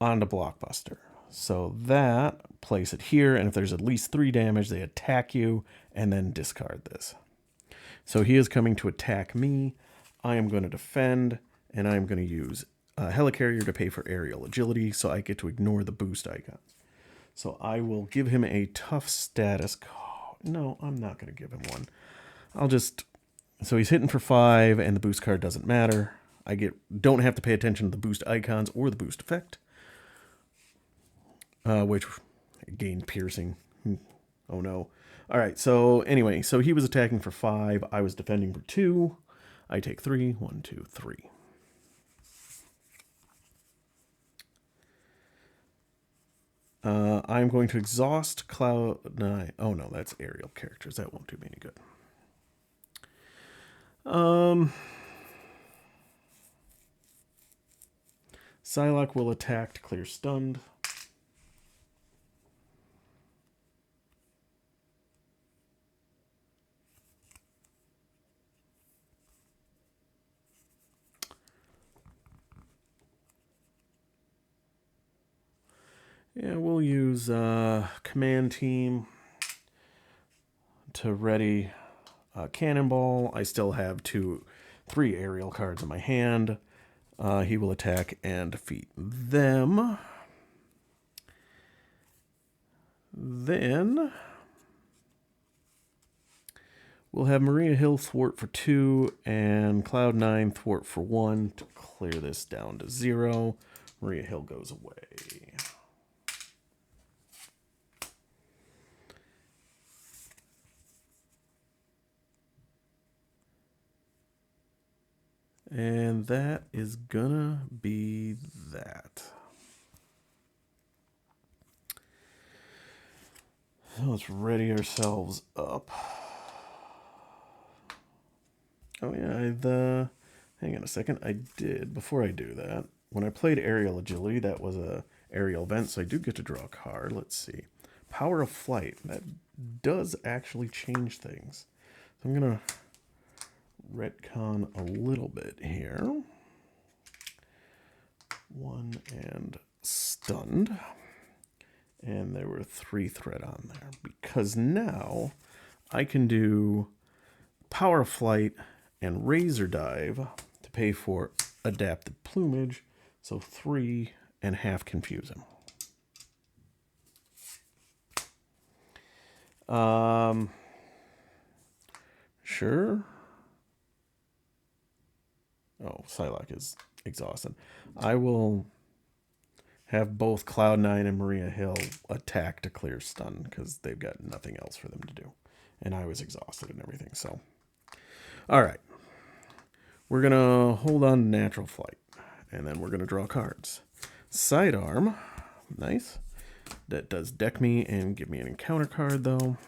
onto Blockbuster. So that, place it here, and if there's at least 3 damage, they attack you, and then discard this. So he is coming to attack me. I am going to defend, and I'm going to use Helicarrier to pay for aerial agility, so I get to ignore the boost icons. So I will give him a tough status. No, I'm not going to give him one. I'll just... So he's hitting for 5, and the boost card doesn't matter. Don't have to pay attention to the boost icons or the boost effect. Which gained piercing. Oh no. Alright, so anyway, so he was attacking for 5. I was defending for 2. I take 3. 1, 2, 3. I'm going to exhaust Cloud9. Oh no, that's aerial characters. That won't do me any good. Psylocke will attack to clear stunned. Yeah, we'll use command team to ready cannonball. I still have 3 aerial cards in my hand. He will attack and defeat them. Then we'll have Maria Hill thwart for 2 and Cloud9 thwart for 1 to clear this down to 0. Maria Hill goes away. And that is gonna be that. So let's ready ourselves up. Oh yeah, hang on a second. I did, before I do that, when I played Aerial Agility, that was a aerial event, so I do get to draw a card. Let's see. Power of Flight. That does actually change things. So I'm gonna retcon a little bit here. 1 and stunned. And there were 3 threat on there. Because now I can do Power of Flight and Razor Dive to pay for Adapted Plumage. So 3 and half confuse him. Sure. Oh, Psylocke is exhausted. I will have both Cloud9 and Maria Hill attack to clear stun because they've got nothing else for them to do. And I was exhausted and everything, so. All right. We're going to hold on to Natural Flight, and then we're going to draw cards. Sidearm. Nice. That does deck me and give me an encounter card, though.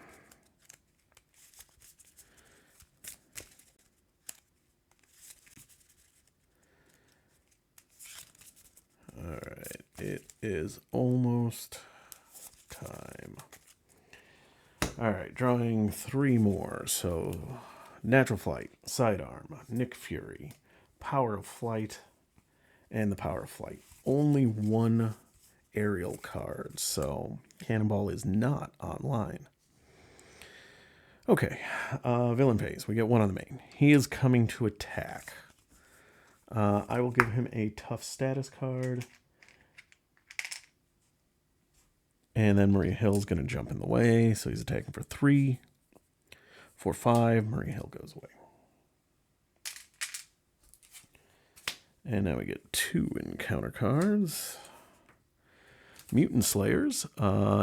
All right. It is almost time. All right. Drawing 3 more. So, Natural Flight, Sidearm, Nick Fury, Power of Flight, and the Power of Flight. Only 1 aerial card, so Cannonball is not online. Okay, villain phase. We get 1 on the main. He is coming to attack. I will give him a tough status card. And then Maria Hill's going to jump in the way, so he's attacking for 3. For 5, Maria Hill goes away. And now we get 2 encounter cards. Mutant Slayers.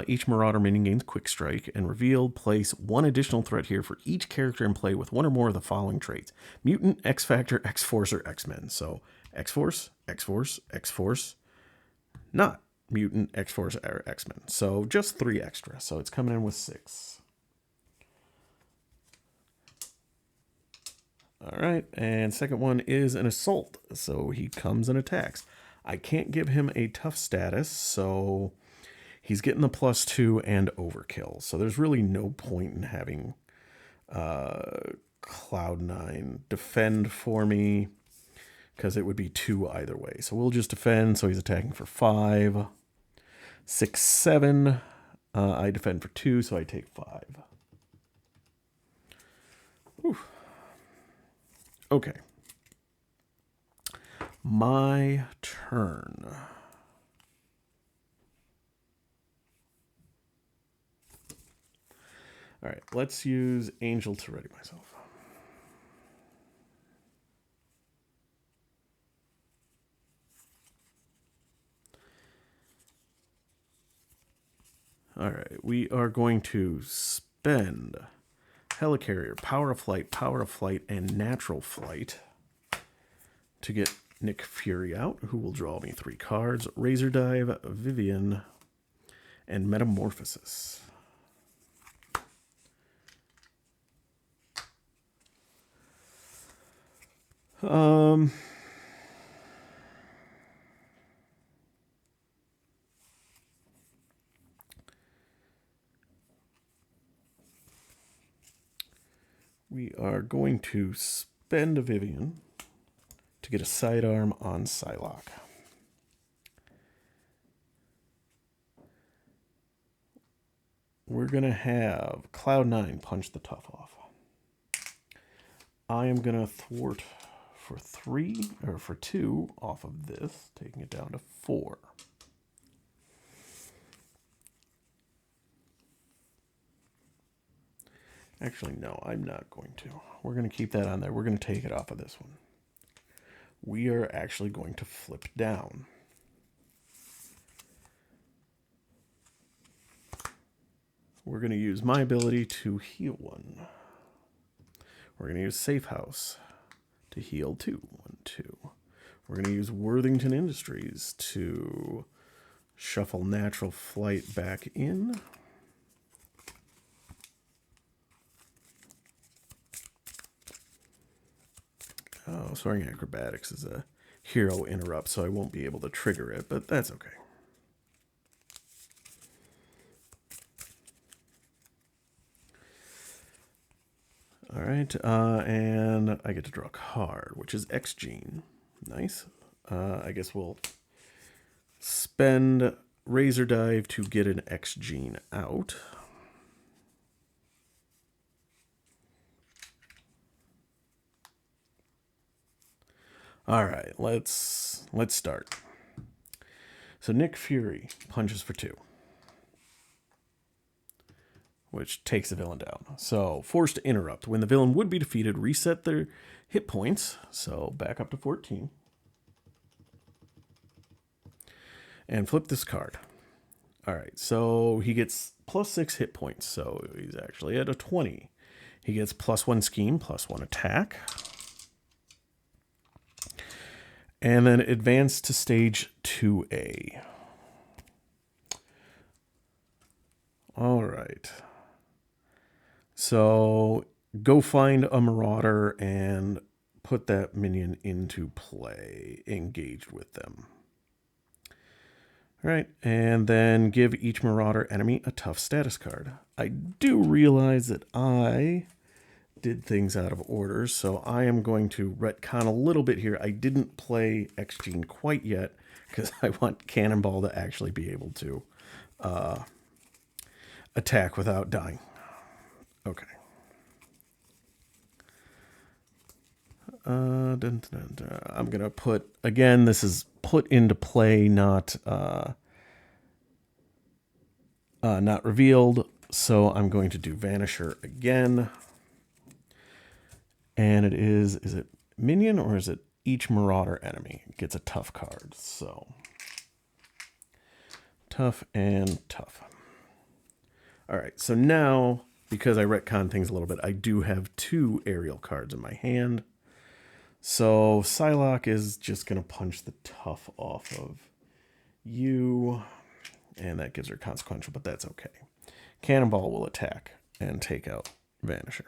Each Marauder minion gains Quick Strike and revealed. Place 1 additional threat here for each character in play with 1 or more of the following traits: Mutant, X-Factor, X-Force, or X-Men. So X-Force, X-Force, X-Force. Not Mutant, X-Force, or X-Men. So just 3 extra. So it's coming in with 6. All right, and second one is an Assault. So he comes and attacks. I can't give him a tough status, so he's getting the +2 and overkill. So there's really no point in having Cloud9 defend for me, because it would be 2 either way. So we'll just defend. So he's attacking for 5. 6, 7. I defend for 2, so I take 5. Whew. Okay. My turn. All right, let's use Angel to ready myself. All right, we are going to spend Helicarrier, Power of Flight, and Natural Flight to get Nick Fury out, who will draw me 3 cards. Razor Dive, Vivian, and Metamorphosis. We are going to spend a Vivian to get a sidearm on Psylocke. We're going to have Cloud9 punch the tough off. I am going to thwart for 2 off of this, taking it down to 4. Actually, no, I'm not going to. We're going to keep that on there. We're going to take it off of this one. We are actually going to flip down. We're going to use my ability to heal 1. We're going to use Safe House to heal 2. 1, 2. We're going to use Worthington Industries to shuffle Natural Flight back in. Oh, Soaring Acrobatics is a hero interrupt, so I won't be able to trigger it, but that's okay. All right, and I get to draw a card, which is X-Gene. Nice. I guess we'll spend Razor Dive to get an X-Gene out. All right, let's start. So Nick Fury punches for 2, which takes the villain down. So forced to interrupt. When the villain would be defeated, reset their hit points. So back up to 14. And flip this card. All right, so he gets +6 hit points. So he's actually at a 20. He gets +1 scheme, +1 attack. And then advance to stage 2A. All right. So go find a Marauder and put that minion into play, engaged with them. All right, and then give each Marauder enemy a tough status card. I do realize that I did things out of order, so I am going to retcon a little bit here. I didn't play X-Gene quite yet because I want Cannonball to actually be able to attack without dying. Okay. I'm going to put, again, this is put into play, not revealed, so I'm going to do Vanisher again. And it is it minion or is it each Marauder enemy gets a tough card? So tough and tough. All right, so now, because I retcon things a little bit, I do have 2 aerial cards in my hand. So Psylocke is just going to punch the tough off of you, and that gives her consequential, but that's okay. Cannonball will attack and take out Vanisher.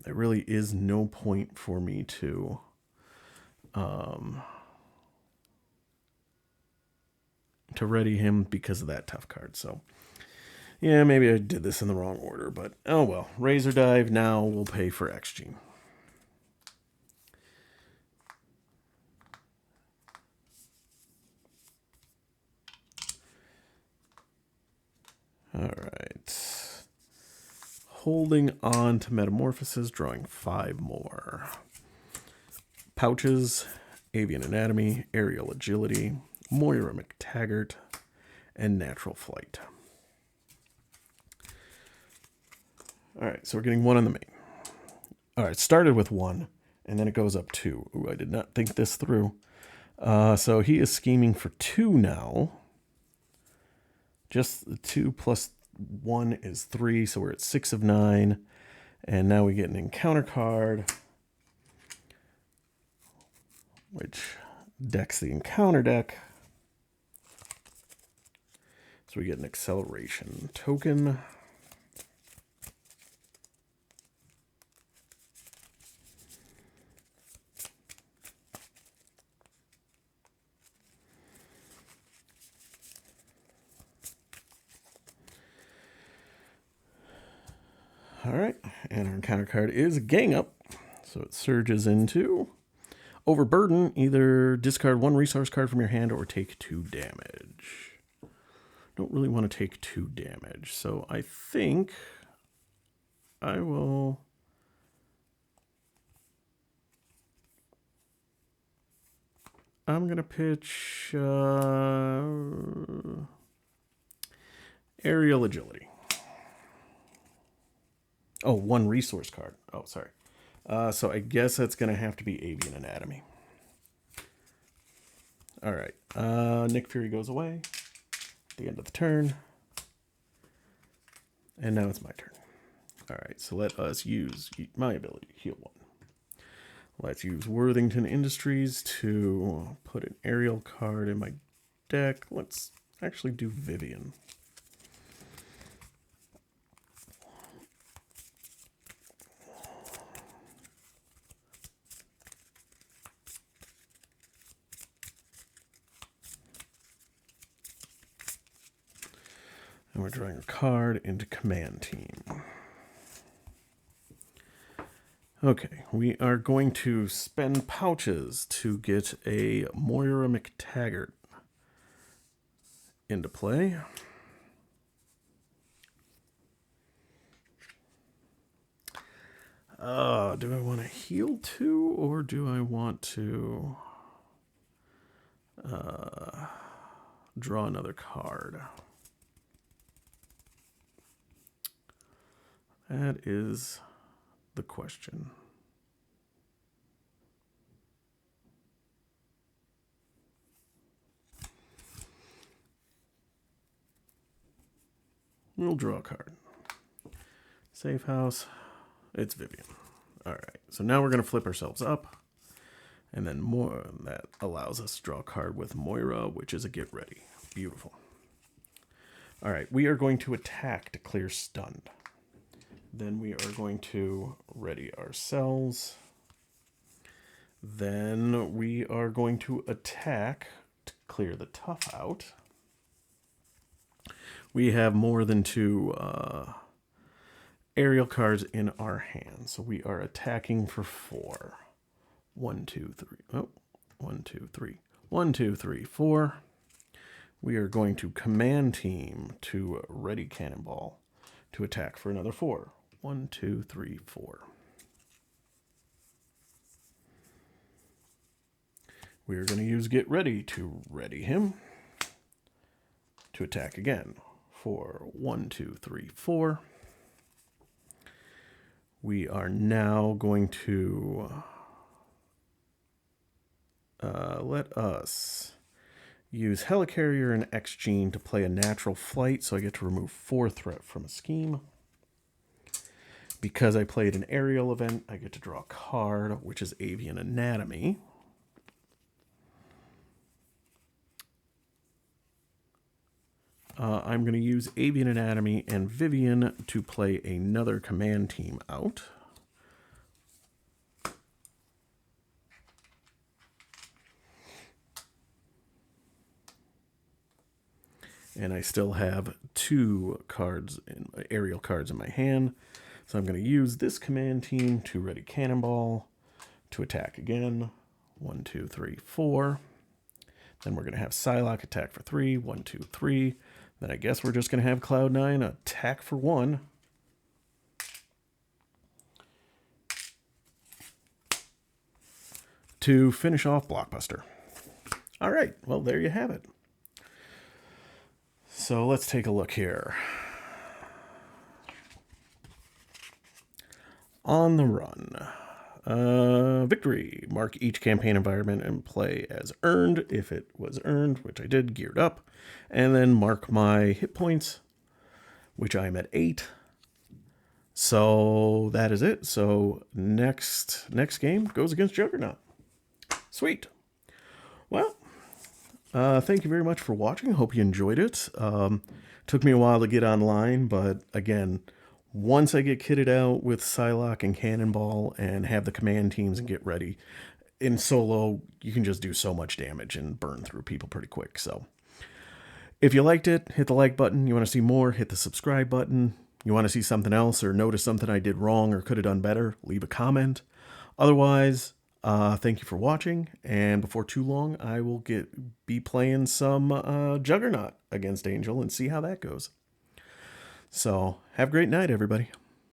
There really is no point for me to ready him because of that tough card. So yeah, maybe I did this in the wrong order, but oh well. Razor Dive now will pay for X-Gene. All right. Holding on to Metamorphosis, drawing 5 more. Pouches, Avian Anatomy, Aerial Agility, Moira McTaggart, and Natural Flight. All right, so we're getting 1 on the main. All right, it started with 1, and then it goes up 2. Ooh, I did not think this through. So he is scheming for 2 now. Just the 2 plus 1 is 3, so we're at 6 of 9. And now we get an encounter card, which decks the encounter deck. So we get an acceleration token. All right, and our encounter card is Gang Up. So it surges into Overburden. Either discard 1 resource card from your hand or take 2 damage. Don't really want to take 2 damage, so I think I will... I'm going to pitch Aerial Agility. Oh, 1 resource card. Oh, sorry. So I guess that's going to have to be Avian Anatomy. All right. Nick Fury goes away at the end of the turn. And now it's my turn. All right, so let us use my ability, Heal 1. Let's use Worthington Industries to put an aerial card in my deck. Let's actually do Vivian. And we're drawing a card into Command Team. Okay, we are going to spend pouches to get a Moira McTaggart into play. Do I want to heal 2 or do I want to draw another card? That is the question. We'll draw a card. Safe house. It's Vivian. All right. So now we're going to flip ourselves up. And then more that allows us to draw a card with Moira, which is a get ready. Beautiful. All right. We are going to attack to clear stunned. Then we are going to ready ourselves. Then we are going to attack to clear the tough out. We have more than 2 aerial cards in our hand. So we are attacking for 4. 1, 2, 3. Oh, 1, 2, 3. 1, 2, 3, 4. We are going to Command Team to ready Cannonball to attack for another 4. 1, 2, 3, 4. We are going to use Get Ready to ready him to attack again for 1, 2, 3, 4. We are now going to let us use Helicarrier and X-Gene to play a natural flight, so I get to remove 4 threat from a scheme. Because I played an aerial event, I get to draw a card, which is Avian Anatomy. I'm going to use Avian Anatomy and Vivian to play another Command Team out. And I still have 2 cards, aerial cards in my hand. So I'm going to use this Command Team to ready Cannonball to attack again. 1, 2, 3, 4. Then we're going to have Psylocke attack for 3. 1, 2, 3. Then I guess we're just going to have Cloud9 attack for 1. To finish off Blockbuster. All right, well, there you have it. So let's take a look here. On the run. Victory. Mark each campaign environment and play as earned if it was earned, which I did, geared up. And then mark my hit points, which I'm at 8. So that is it. So next game goes against Juggernaut. Sweet. Well, thank you very much for watching. Hope you enjoyed it. Took me a while to get online, but again, once I get kitted out with Psylocke and Cannonball and have the command teams and get ready, in solo, you can just do so much damage and burn through people pretty quick. So if you liked it, hit the like button. You want to see more, hit the subscribe button. You want to see something else or notice something I did wrong or could have done better, leave a comment. Otherwise, thank you for watching, and before too long, I will be playing some Juggernaut against Angel and see how that goes. So, have a great night, everybody.